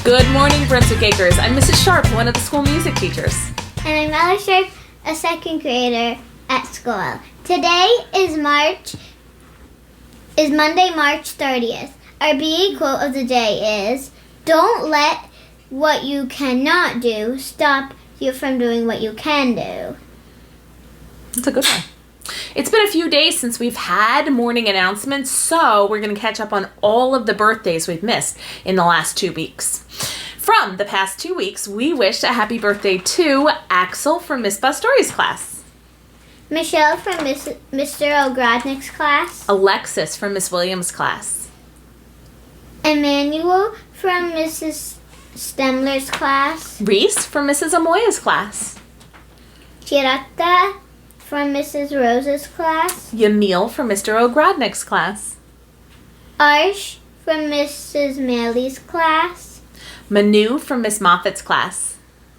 Good morning, Brunswick Acres. I'm Mrs. Sharp, one of the school music teachers. And I'm Ella Sharp, a second grader at school. Today is Monday, March 30th. Our BA quote of the day is, "Don't let what you cannot do stop you from doing what you can do." That's a good one. It's been a few days since we've had morning announcements, so we're going to catch up on all of the birthdays we've missed in the last 2 weeks. From the past 2 weeks, we wish a happy birthday to Axel from Miss Pastori's class, Michelle from Mr. Ogrodnik's class, Alexis from Miss Williams' class, Emmanuel from Mrs. Stemler's class, Reese from Mrs. Amoya's class, Chirata from Mrs. Rose's class, Yamil from Mr. Ogrodnik's class, Arsh from Mrs. Maley's class, Manu from Miss Moffat's class,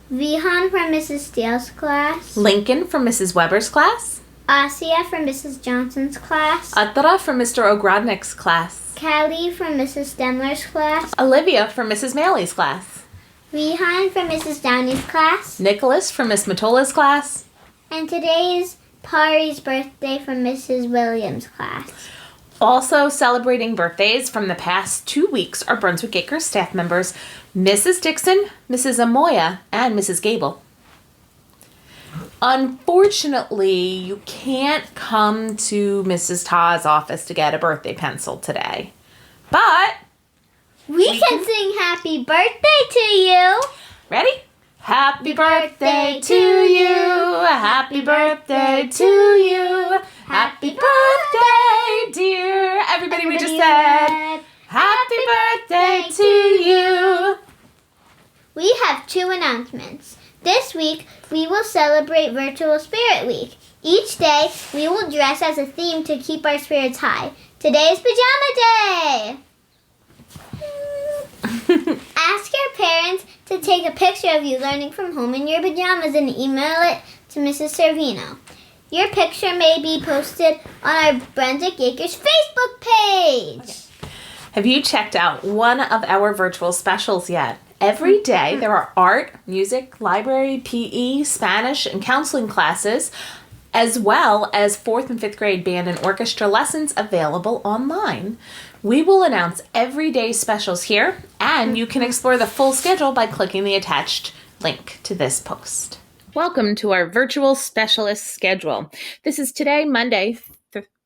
Vihan from Mrs. Steele's class, Lincoln from Mrs. Weber's class, Asia from Mrs. Johnson's class, Atra from Mr. Ogrodnik's class, Callie from Mrs. Stemler's class, Olivia from Mrs. Maley's class, Vihan from Mrs. Downey's class, Nicholas from Miss Matola's class, and today is Pari's birthday from Mrs. Williams' class. Also celebrating birthdays from the past 2 weeks are Brunswick Acres staff members Mrs. Dixon, Mrs. Amoya, and Mrs. Gable. Unfortunately, you can't come to Mrs. Ta's office to get a birthday pencil today. But We can sing happy birthday to you. ready? Happy birthday to you. Happy birthday to you. Happy birthday, dear. Everybody, we just said happy birthday to you. We have 2 announcements. This week, we will celebrate Virtual Spirit Week. Each day, we will dress as a theme to keep our spirits high. Today is Pajama Day! Ask your parents to take a picture of you learning from home in your pajamas and email it to Mrs. Servino. Your picture may be posted on our Brunswick Acres Facebook page. Have you checked out one of our virtual specials yet? Every day there are art, music, library, PE, Spanish, and counseling classes, as well as 4th and 5th grade band and orchestra lessons available online. We will announce everyday specials here, and you can explore the full schedule by clicking the attached link to this post. Welcome to our virtual specialist schedule. This is today, Monday,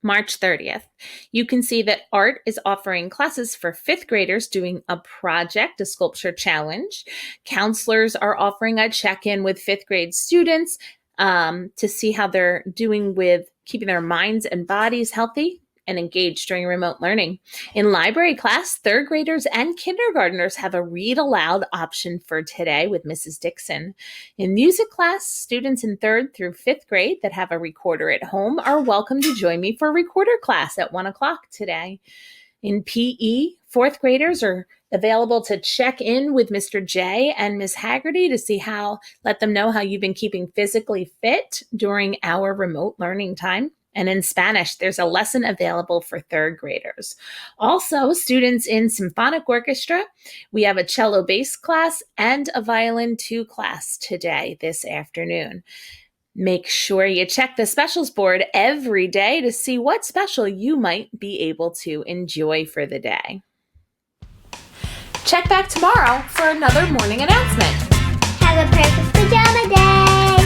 March 30th. You can see that art is offering classes for 5th graders doing a project, a sculpture challenge. Counselors are offering a check-in with 5th grade students to see how they're doing with keeping their minds and bodies healthy and engaged during remote learning. In library class, 3rd graders and kindergartners have a read aloud option for today with Mrs. Dixon. In music class, students in 3rd through 5th grade that have a recorder at home are welcome to join me for a recorder class at 1 o'clock today. In PE, 4th graders are available to check in with Mr. J and Ms. Haggerty to let them know how you've been keeping physically fit during our remote learning time. And in Spanish, there's a lesson available for 3rd graders. Also, students in symphonic orchestra, we have a cello bass class and a violin 2 class today, this afternoon. Make sure you check the specials board every day to see what special you might be able to enjoy for the day. Check back tomorrow for another morning announcement. Have a perfect pajama day!